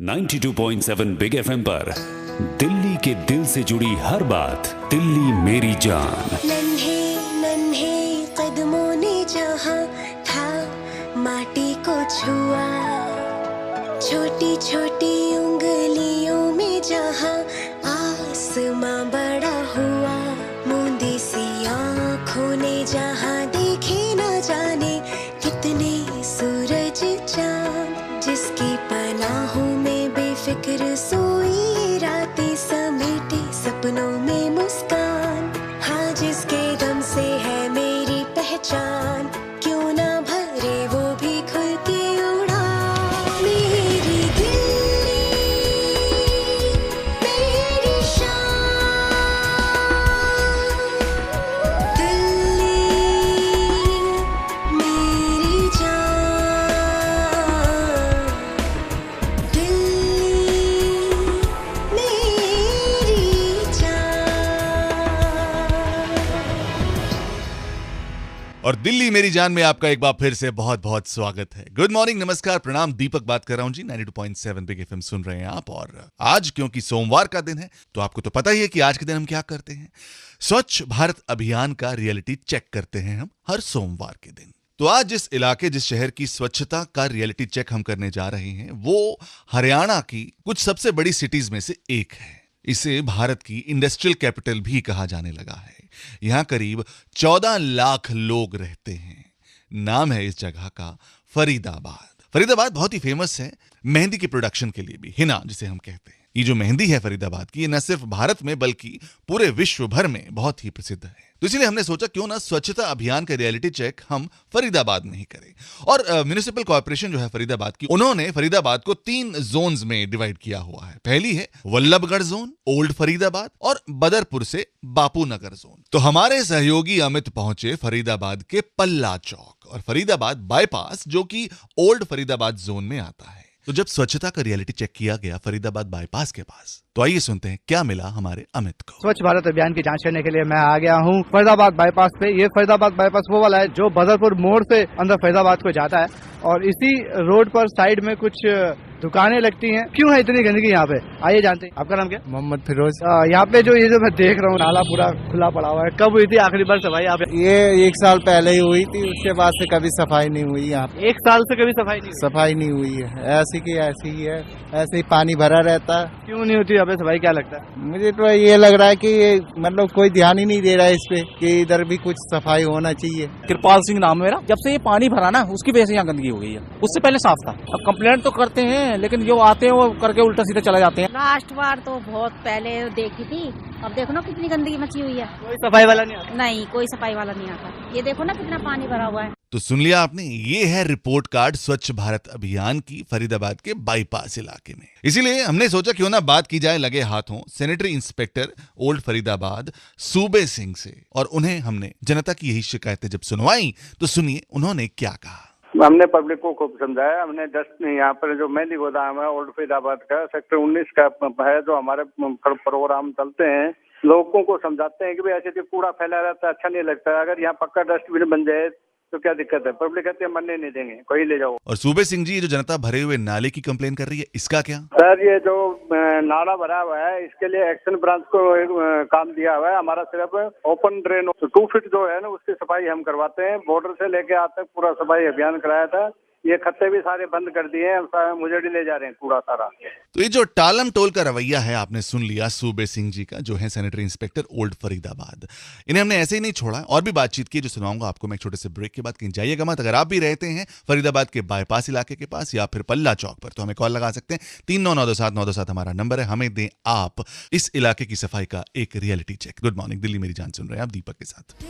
92.7 big FM पर दिल्ली के दिल से जुड़ी हर बात, दिल्ली मेरी जान। नन्हे नन्हे कदमों ने जहाँ था माटी को छुआ, छोटी छोटी उंगलियों में जहाँ आसमां बड़ा हुआ, मूंदी सी आँखों ने जहाँ देखे न जाने कितने सूरज चाँद, जिसकी पनाहों में बेफिक्र सोई रातें समेटे सपनों में मुस्कान, हाँ जिसके दम से है मेरी पहचान, क्यों ना भरे वो भी खुल के उड़ान। मेरी दिल्ली मेरी शान, दिल्ली मेरी जान, दिल्ली मेरी जान। और दिल्ली मेरी जान में आपका एक बार फिर से बहुत बहुत स्वागत है। गुड मॉर्निंग, नमस्कार, प्रणाम। दीपक बात कर रहा हूं जी। 92.7 बिग एफएम सुन रहे हैं आप। और आज क्योंकि सोमवार का दिन है तो आपको तो पता ही है कि आज के दिन हम क्या करते हैं। स्वच्छ भारत अभियान का रियलिटी चेक करते हैं हम हर सोमवार के दिन। तो आज जिस इलाके, जिस शहर की स्वच्छता का रियलिटी चेक हम करने जा रहे हैं वो हरियाणा की कुछ सबसे बड़ी सिटीज में से एक है। इसे भारत की इंडस्ट्रियल कैपिटल भी कहा जाने लगा है। यहां करीब 14 लाख लोग रहते हैं। नाम है इस जगह का फरीदाबाद। फरीदाबाद बहुत ही फेमस है मेहंदी की प्रोडक्शन के लिए भी, हिना जिसे हम कहते हैं। ये जो मेहंदी है फरीदाबाद की, ये न सिर्फ भारत में बल्कि पूरे विश्व भर में बहुत ही प्रसिद्ध है। तो इसलिए हमने सोचा क्यों ना स्वच्छता अभियान का रियलिटी चेक हम फरीदाबाद में ही करें। और म्युनिसिपल कॉर्पोरेशन जो है फरीदाबाद की, उन्होंने फरीदाबाद को 3 जोन्स में डिवाइड किया हुआ है। पहली है वल्लभगढ़ जोन, ओल्ड फरीदाबाद, और बदरपुर से बापू नगर जोन। तो हमारे सहयोगी अमित पहुंचे फरीदाबाद के पल्ला चौक और फरीदाबाद बाईपास, जो कि ओल्ड फरीदाबाद जोन में आता है। तो जब स्वच्छता का रियलिटी चेक किया गया फरीदाबाद बाईपास के पास, तो आइए सुनते हैं क्या मिला हमारे अमित को। स्वच्छ भारत अभियान की जांच करने के लिए मैं आ गया हूँ फरीदाबाद बाईपास पे। ये फरीदाबाद बाईपास वो वाला है जो बदरपुर मोड़ से अंदर फरीदाबाद को जाता है, और इसी रोड पर साइड में कुछ दुकानें लगती हैं। क्यों है इतनी गंदगी यहाँ पे, आइए जानते हैं। आपका नाम क्या? मोहम्मद फिरोज। यहाँ पे जो ये जो मैं देख रहा हूँ नाला पूरा खुला पड़ा हुआ है, कब हुई थी आखिरी बार सफाई यहाँ पे? ये 1 साल पहले ही हुई थी, उसके बाद से कभी सफाई नहीं हुई यहाँ पे। 1 साल से कभी सफाई नहीं हुई? सफाई नहीं हुई है, ऐसी की ऐसी ही है, ऐसे ही पानी भरा रहता है। क्यों नहीं होती यहाँ पे सफाई, क्या लगता है? मुझे तो ये लग रहा है कि ये मतलब कोई ध्यान ही नहीं दे रहा है इस पे कि इधर भी कुछ सफाई होना चाहिए। कृपाल सिंह नाम है मेरा। जब से ये पानी भरा ना, उसकी वजह से यहाँ गंदगी हो गई है। उससे पहले साफ था। अब कंप्लेंट तो करते हैं, लेकिन जो आते हैं वो करके उल्टा सीधा चला जाते हैं। लास्ट बार तो बहुत पहले देखी थी, अब देखो ना कितनी गंदगी मची हुई है। कोई सफाई वाला नहीं आता? नहीं, कोई सफाई वाला नहीं आता। ये देखो ना कितना पानी भरा हुआ है। तो सुन लिया आपने, ये है रिपोर्ट कार्ड स्वच्छ भारत अभियान की फरीदाबाद के बाईपास इलाके में। इसीलिए हमने सोचा क्यों ना बात की जाए लगे हाथों सैनिटरी इंस्पेक्टर ओल्ड फरीदाबाद सूबे सिंह से। और उन्हें हमने जनता की यही शिकायतें जब सुनवाई तो सुनिए उन्होंने क्या कहा। हमने पब्लिक को खूब समझाया। हमने डस्ट यहाँ पर जो मेहंदी गोदाम है ओल्ड फरीदाबाद का सेक्टर 19 का है, जो हमारे प्रोग्राम चलते हैं, लोगों को समझाते हैं कि भाई ऐसे जो कूड़ा फैला रहता है अच्छा नहीं लगता है। अगर यहाँ पक्का डस्टबिन बन जाए तो क्या दिक्कत है। पब्लिक कहते हैं मरने नहीं देंगे, कोई ले जाओ। और सूबे सिंह जी, ये जो जनता भरे हुए नाले की कंप्लेन कर रही है, इसका क्या? सर ये जो नाला भरा हुआ है, इसके लिए एक्शन ब्रांच को काम दिया हुआ है। हमारा सिर्फ ओपन ड्रेन 2 फीट जो है ना, उसकी सफाई हम करवाते हैं। बॉर्डर से लेके आज तक पूरा सफाई अभियान कराया था। ये खत्ते भी सारे बंद कर दिए हैं, मुझे ले जा रहे हैं कूड़ा सारा। तो ये जो टालम टोल का रवैया है, आपने सुन लिया सूबे सिंह जी का, जो है सैनिटरी इंस्पेक्टर ओल्ड फरीदाबाद। इन्हें हमने ऐसे ही नहीं छोड़ा, और भी बातचीत की जो सुनाऊंगा आपको मैं एक छोटे से ब्रेक के बाद। कहीं जाइएगा मत। अगर आप भी रहते हैं फरीदाबाद के बाईपास इलाके के पास या फिर पल्ला चौक पर, तो हमें कॉल लगा सकते हैं। 39927927 हमारा नंबर है। हमें दें आप इस इलाके की सफाई का एक reality check. Good morning, Delhi मेरी जान सुन रहे हैं आप दीपक के साथ।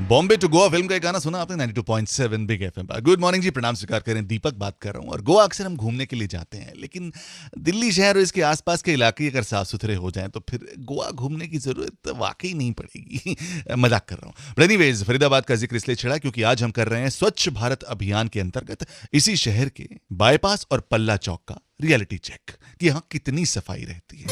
बॉम्बे टू गोवा फिल्म का एक गाना सुना आपने 92.7 बिग एफएम पर। गुड मॉर्निंग जी, प्रणाम स्वीकार करें। दीपक बात कर रहा हूं। और गोवा अक्सर हम घूमने के लिए जाते हैं, लेकिन दिल्ली शहर और इसके आसपास के इलाके अगर साफ सुथरे हो जाएं तो फिर गोवा घूमने की जरूरत वाकई नहीं पड़ेगी। मजाक कर रहा हूं। बट एनीवेज, फरीदाबाद का जिक्र इसलिए छिड़ा क्योंकि आज हम कर रहे हैं स्वच्छ भारत अभियान के अंतर्गत इसी शहर के बाईपास और पल्ला चौक का रियलिटी चेक कि यहां कितनी सफाई रहती है।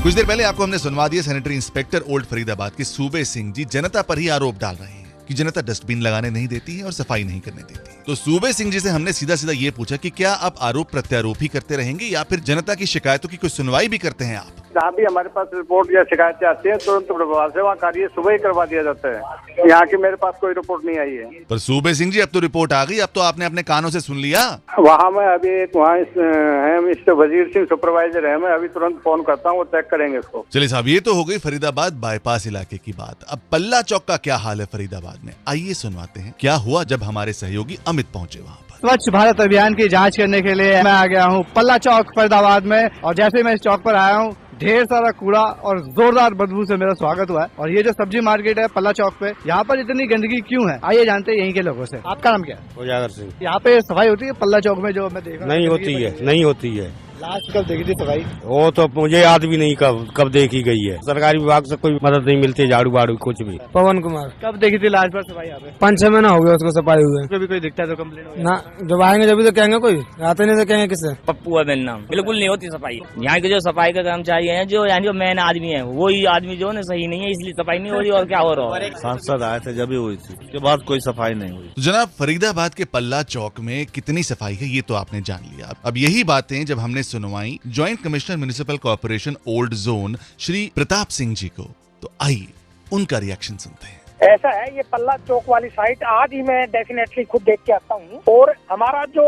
कुछ देर पहले आपको हमने सुनवा दिया सैनिटरी इंस्पेक्टर ओल्ड फरीदाबाद के सूबे सिंह जी जनता पर ही आरोप डाल रहे हैं कि जनता डस्टबिन लगाने नहीं देती है और सफाई नहीं करने देती। तो सूबे सिंह जी से हमने सीधा सीधा ये पूछा कि क्या आप आरोप प्रत्यारोप ही करते रहेंगे या फिर जनता की शिकायतों की कोई सुनवाई भी करते हैं आप? जहाँ भी हमारे पास रिपोर्ट या शिकायतें आती है तुरंत प्रभाव से वहाँ कार्य सुबह ही करवा दिया जाता है। यहाँ की मेरे पास कोई रिपोर्ट नहीं आई है। पर सूबे सिंह जी अब तो रिपोर्ट आ गई, अब तो आपने अपने कानों से सुन लिया। वहाँ मैं अभी एक वहाँ है मिस्टर वजीर सिंह सुपरवाइजर है, मैं अभी तुरंत फोन करता हूँ, वो चेक करेंगे इसको। चलिए साहब, ये तो हो गई फरीदाबाद बाईपास इलाके की बात। अब पल्ला चौक का क्या हाल है फरीदाबाद में, आइए सुनवाते हैं क्या हुआ जब हमारे सहयोगी अमित पहुंचे वहाँ पर। स्वच्छ भारत अभियान की जांच करने के लिए मैं आ गया हूँ पल्ला चौक फरीदाबाद में, और जैसे मैं इस चौक पर आया हूँ ढेर सारा कूड़ा और जोरदार बदबू से मेरा स्वागत हुआ है। और ये जो सब्जी मार्केट है पल्ला चौक पे, यहाँ पर इतनी गंदगी क्यों है, आइए जानते हैं यहीं के लोगों से। आपका नाम क्या है? उजागर सिंह। यहाँ पे सफाई होती है पल्ला चौक में? जो मैं देख रहा हूँ नहीं होती है, नहीं होती है। लास्ट कब देखी थी सफाई? वो तो मुझे याद भी नहीं कब देखी गई है। सरकारी विभाग से कोई मदद नहीं मिलती, झाड़ू बाड़ू कुछ भी। पवन कुमार। कब देखी थी लास्ट बार सफाई यहाँ पे? 5-6 महीना हो गया उसको सफाई हुए। कभी कोई दिखता है तो कम्प्लेन ना, जब आएंगे जब तो कहेंगे, कोई आते नहीं तो कहेंगे किससे। पप्पू है मेरा नाम। बिल्कुल नहीं होती सफाई। यहाँ के जो सफाई का कर्मचारी है, जो यानी जो मेन आदमी है, वही आदमी जो है सही नहीं है, इसलिए सफाई नहीं हो रही। और क्या हो रहा है, सांसद आए थे जब हुई थी, उसके बाद कोई सफाई नहीं हुई। तो जनाब फरीदाबाद के पल्ला चौक में कितनी सफाई है ये तो आपने जान लिया। अब यही बातें जब हमने सुनवाई joint commissioner municipal corporation old zone Shri Pratap Singh ji को, तो आइए उनका रिएक्शन सुनते हैं। ऐसा है, ये पल्ला चौक वाली साइट आज ही मैं डेफिनेटली खुद देख के आता हूँ। और हमारा जो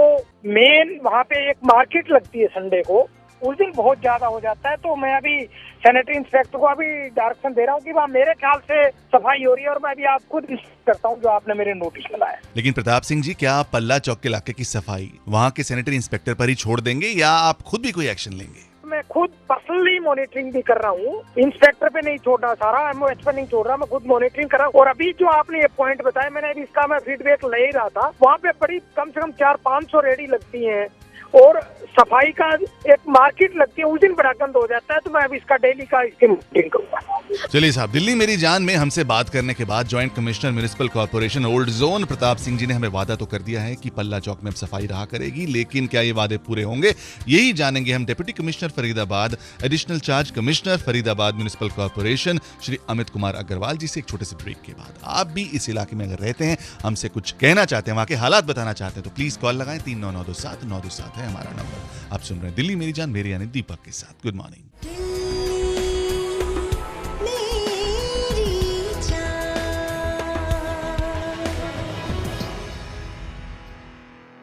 मेन वहाँ पे एक मार्केट लगती है संडे को, उस दिन बहुत ज्यादा हो जाता है। तो मैं अभी सैनिटरी इंस्पेक्टर को अभी डायरेक्शन दे रहा हूँ कि वहाँ मेरे ख्याल से सफाई हो रही है, और मैं अभी आप खुद करता हूँ जो आपने मेरे नोटिस में लाया। लेकिन प्रताप सिंह जी, क्या आप पल्ला चौक के इलाके की सफाई वहाँ के सैनिटरी इंस्पेक्टर पर ही छोड़ देंगे या आप खुद भी कोई एक्शन लेंगे? मैं खुद पर्सनली मॉनिटरिंग भी कर रहा हूँ, इंस्पेक्टर पे नहीं छोड़ रहा, सारा एमओएच पे नहीं छोड़ रहा, मैं खुद मॉनिटरिंग कर रहा हूँ। और अभी जो आपने ये पॉइंट बताया, मैंने अभी इसका मैं फीडबैक ले ही रहा था। वहाँ पे बड़ी कम से कम 400-500 रेडी लगती हैं और सफाई का एक मार्केट लगती है, उस दिन बड़ा गंद हो जाता है। तो मैं अभी इसका डेली का इसकी मॉनिटरिंग करूंगा। चलिए साहब, दिल्ली मेरी जान में हमसे बात करने के बाद joint commissioner municipal corporation old zone Pratap Singh ji ने हमें वादा तो कर दिया है कि पल्ला चौक में अब सफाई रहा करेगी, लेकिन क्या ये वादे पूरे होंगे यही जानेंगे हम deputy commissioner Faridabad additional charge commissioner Faridabad municipal corporation Shri Amit Kumar Agarwal ji से एक छोटे से ब्रेक के बाद। आप भी इस इलाके में अगर रहते हैं, हमसे कुछ कहना चाहते हैं, वहां के हालात बताना चाहते हैं, तो प्लीज कॉल लगाएं। 39927927 है हमारा नंबर। आप सुन रहे हैं दिल्ली मेरी जान, मेरे यानी दीपक के साथ। Good morning.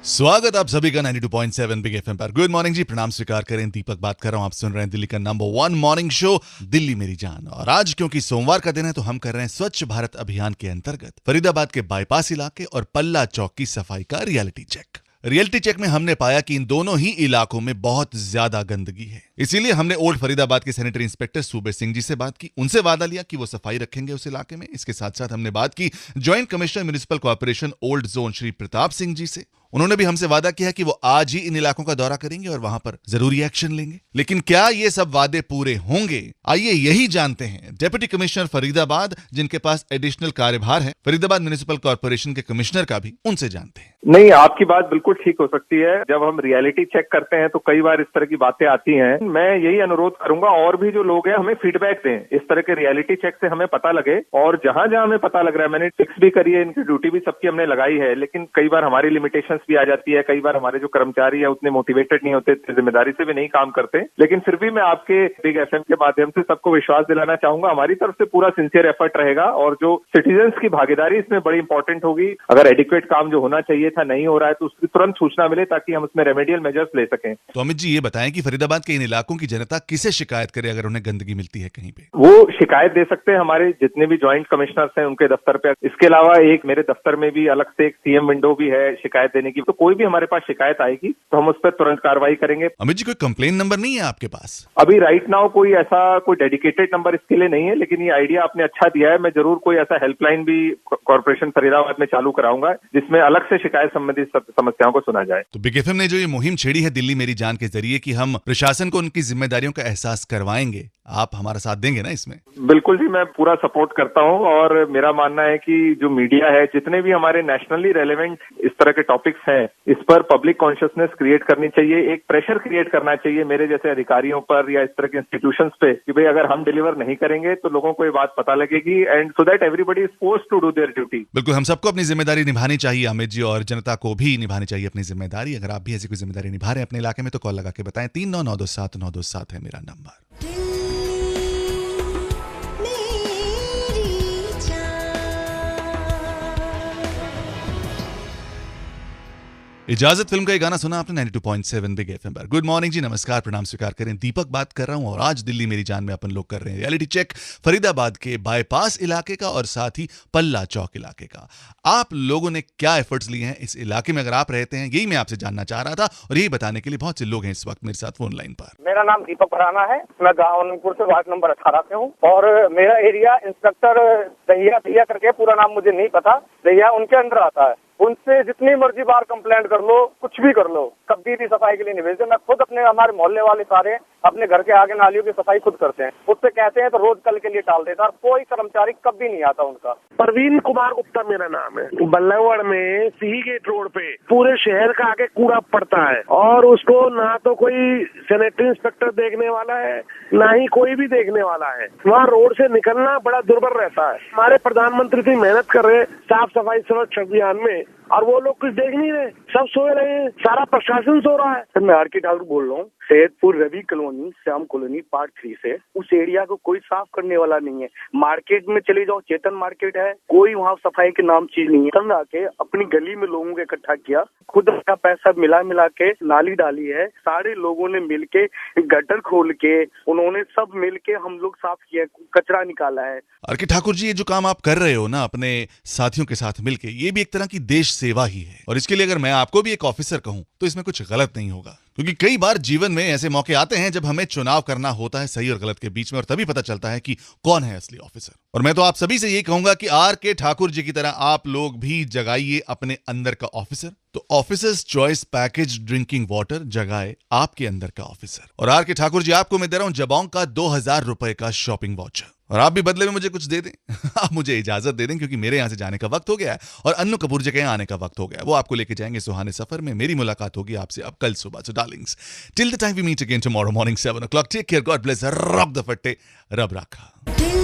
स्वागत आप सभी का 92.7 बिग एफएम पर। गुड मॉर्निंग जी, प्रणाम स्वीकार करें, दीपक बात कर रहा हूं। आप सुन रहे हैं दिल्ली का नंबर 1 मॉर्निंग शो दिल्ली मेरी जान। और आज क्योंकि सोमवार का दिन है तो हम कर रहे हैं स्वच्छ भारत अभियान के अंतर्गत फरीदाबाद के बाईपास इलाके और पल्ला चौक की सफाई का रियलिटी चेक। रियलिटी चेक में हमने पाया कि इन दोनों ही इलाकों में बहुत ज्यादा गंदगी है। इसीलिए हमने ओल्ड फरीदाबाद के सैनिटरी इंस्पेक्टर सूबे सिंह जी से बात की, उनसे वादा लिया कि वो सफाई रखेंगे उस इलाके में। इसके साथ साथ हमने बात की joint commissioner municipal corporation old zone Shri Pratap Singh ji से। उन्होंने भी हमसे वादा किया कि वो आज ही इन इलाकों का दौरा करेंगे और वहां पर जरूरी एक्शन लेंगे। लेकिन क्या ये सब वादे पूरे होंगे, आइए यही जानते हैं डिप्टी कमिश्नर फरीदाबाद, जिनके पास एडिशनल कार्यभार है फरीदाबाद म्युनिसिपल कॉर्पोरेशन के कमिश्नर का भी, उनसे जानते हैं। नहीं, आपकी बात बिल्कुल ठीक हो सकती है। जब हम रियलिटी चेक करते हैं तो कई बार इस तरह की बातें आती हैं। मैं यही अनुरोध करूंगा और भी जो लोग हैं हमें फीडबैक दें, इस तरह के रियलिटी चेक से हमें पता लगे। और जहां जहां हमें पता लग रहा है, मैंने फिक्स भी करी है, इनकी ड्यूटी भी सबकी हमने लगाई है, लेकिन कई बार हमारी लिमिटेशंस भी आ जाती है। कई बार हमारे जो कर्मचारी है उतने मोटिवेटेड नहीं होते, जिम्मेदारी से भी नहीं काम करते। लेकिन फिर भी मैं आपके बिग एफएम के माध्यम से सबको विश्वास दिलाना चाहूंगा, हमारी तरफ से पूरा सिंसियर एफर्ट रहेगा। और जो सिटीजन्स की भागीदारी इसमें बड़ी इंपॉर्टेंट होगी। अगर एडिक्वेट काम जो होना चाहिए था नहीं हो रहा है तो उसकी तुरंत सूचना मिले ताकि हम उसमें रेमेडियल मेजर्स ले सकें। तो अमित जी, ये बताएं कि फरीदाबाद के इन इलाकों की जनता किसे शिकायत करे अगर उन्हें गंदगी मिलती है कहीं पे? वो शिकायत दे सकते हैं हमारे जितने भी ज्वाइंट कमिश्नर्स हैं उनके दफ्तर पे। इसके अलावा एक मेरे दफ्तर में भी अलग से एक सीएम विंडो भी है शिकायत देने की। तो कोई भी हमारे पास शिकायत आएगी तो हम उस पर तुरंत कार्रवाई करेंगे। अमित जी, कोई कंप्लेन नंबर नहीं है आपके पास? अभी राइट नाउ कोई ऐसा कोई डेडिकेटेड नंबर इसके लिए नहीं है, लेकिन ये आइडिया आपने अच्छा दिया है। मैं जरूर कोई ऐसा हेल्पलाइन भी कॉर्पोरेशन फरीदाबाद में चालू कराऊंगा जिसमें अलग से शिकायत संबंधित समस्याओं को सुना जाए। तो बिग एफएम ने जो ये मुहिम छेड़ी है दिल्ली मेरी जान के जरिए कि हम प्रशासन को उनकी जिम्मेदारियों का एहसास करवाएंगे, आप हमारा साथ देंगे ना इसमें? बिल्कुल जी, मैं पूरा सपोर्ट करता हूं। और मेरा मानना है कि जो मीडिया है, जितने भी हमारे नेशनली रेलेवेंट इस तरह के टॉपिक्स हैं, इस पर पब्लिक कॉन्शियसनेस क्रिएट करनी चाहिए, एक प्रेशर क्रिएट करना चाहिए मेरे जैसे अधिकारियों पर या इस तरह के इंस्टीट्यूशंस पे कि भाई अगर हम डिलीवर नहीं करेंगे तो लोगों को ये बात पता लगेगी and so that everybody is forced to do their duty. बिल्कुल, हम सबको अपनी जिम्मेदारी निभानी चाहिए अमित जी, और जनता को भी निभानी चाहिए अपनी जिम्मेदारी। अगर आप भी ऐसी कोई जिम्मेदारी निभा रहे हैं अपने इलाके में तो कॉल लगा के बताएं। 39927927 है मेरा नंबर। इजाजत फिल्म का ये गाना सुना आपने 92.7 बिग एफएम पर। गुड मॉर्निंग जी, नमस्कार, प्रणाम स्वीकार करें। दीपक बात कर रहा हूं और आज दिल्ली मेरी जान में अपन लोग कर रहे हैं रियलिटी चेक फरीदाबाद के बाईपास इलाके का और साथ ही पल्ला चौक इलाके का। आप लोगों ने क्या एफर्ट्स लिए हैं इस इलाके में अगर आप रहते हैं, यही मैं आपसे जानना चाह रहा था और यही बताने के लिए बहुत से लोग हैं इस वक्त मेरे साथ फोन लाइन पर। मेरा नाम दीपक भराना है, मैं गाँव अनंतपुर से वार्ड नंबर 18 से हूँ और मेरा एरिया इंस्पेक्टर दहिया करके, पूरा नाम मुझे नहीं पता, दहिया उनके अंडर आता है। उनसे जितनी मर्जी बार कंप्लेंट कर लो, कुछ भी कर लो, कभी भी सफाई के लिए नहीं भेजते। मैं खुद अपने, हमारे मोहल्ले वाले सारे अपने घर के आगे नालियों की सफाई खुद करते हैं, उससे कहते हैं तो रोज कल के लिए टाल देता है, कोई कर्मचारी कभी नहीं आता उनका। परवीन कुमार गुप्ता मेरा नाम है। बल्लभगढ़ में सिही गेट रोड पे पूरे शहर का आगे कूड़ा पड़ता है और उसको ना तो कोई सैनिटरी इंस्पेक्टर देखने वाला है, ना ही कोई भी देखने वाला है। वहाँ रोड से निकलना बड़ा दुर्भर रहता है। हमारे प्रधानमंत्री इतनी मेहनत कर रहे साफ सफाई सर्वेक्षण अभियान में और वो लोग कुछ देख नहीं रहे, सब सोए रहे हैं, सारा प्रशासन सो रहा है। सर, मैं आर.के. ठाकुर बोल रहा हूँ, Saiyadpur Ravi colony, Shyam colony part 3 से। उस एरिया को कोई साफ करने वाला नहीं है। मार्केट में चले जाओ, चेतन मार्केट है, कोई वहाँ सफाई के नाम चीज नहीं है। तब आके अपनी गली में लोगों को इकट्ठा किया, खुद अपना पैसा मिला के नाली डाली है, सारे लोगों ने मिलके गटर खोल के, उन्होंने सब मिलके हम लोग साफ किया, कचरा निकाला है। आर.के. ठाकुर जी, ये जो काम आप कर रहे हो ना अपने साथियों के साथ मिलके, ये भी एक तरह की देश सेवा ही है। और इसके लिए अगर मैं आपको भी एक ऑफिसर कहूं तो इसमें कुछ गलत नहीं होगा, क्योंकि कई बार जीवन में ऐसे मौके आते हैं जब हमें चुनाव करना होता है सही और गलत के बीच में, और तभी पता चलता है कि कौन है असली ऑफिसर। और मैं तो आप सभी से यही कहूंगा कि आर.के. ठाकुर जी की तरह आप लोग भी जगाइए अपने अंदर का ऑफिसर। तो officers choice package drinking water जगाए आपके अंदर का ऑफिसर। और आर.के. ठाकुर जी, आपको मैं दे रहा हूं जबोंग का 2000 रुपए का शॉपिंग वाउचर, और आप भी बदले में मुझे कुछ दे दें। आप मुझे इजाजत दे दें, क्योंकि मेरे यहां से जाने का वक्त हो गया है और अन्नू कपूर जी के यहाँ आने का वक्त हो गया है। वो आपको लेके जाएंगे सुहाने सफर में। मेरी मुलाकात होगी आपसे अब कल सुबह। So darlings, till the time we meet again tomorrow morning 7 o'clock, take care, God bless, rock the फट्टे, रब रखा।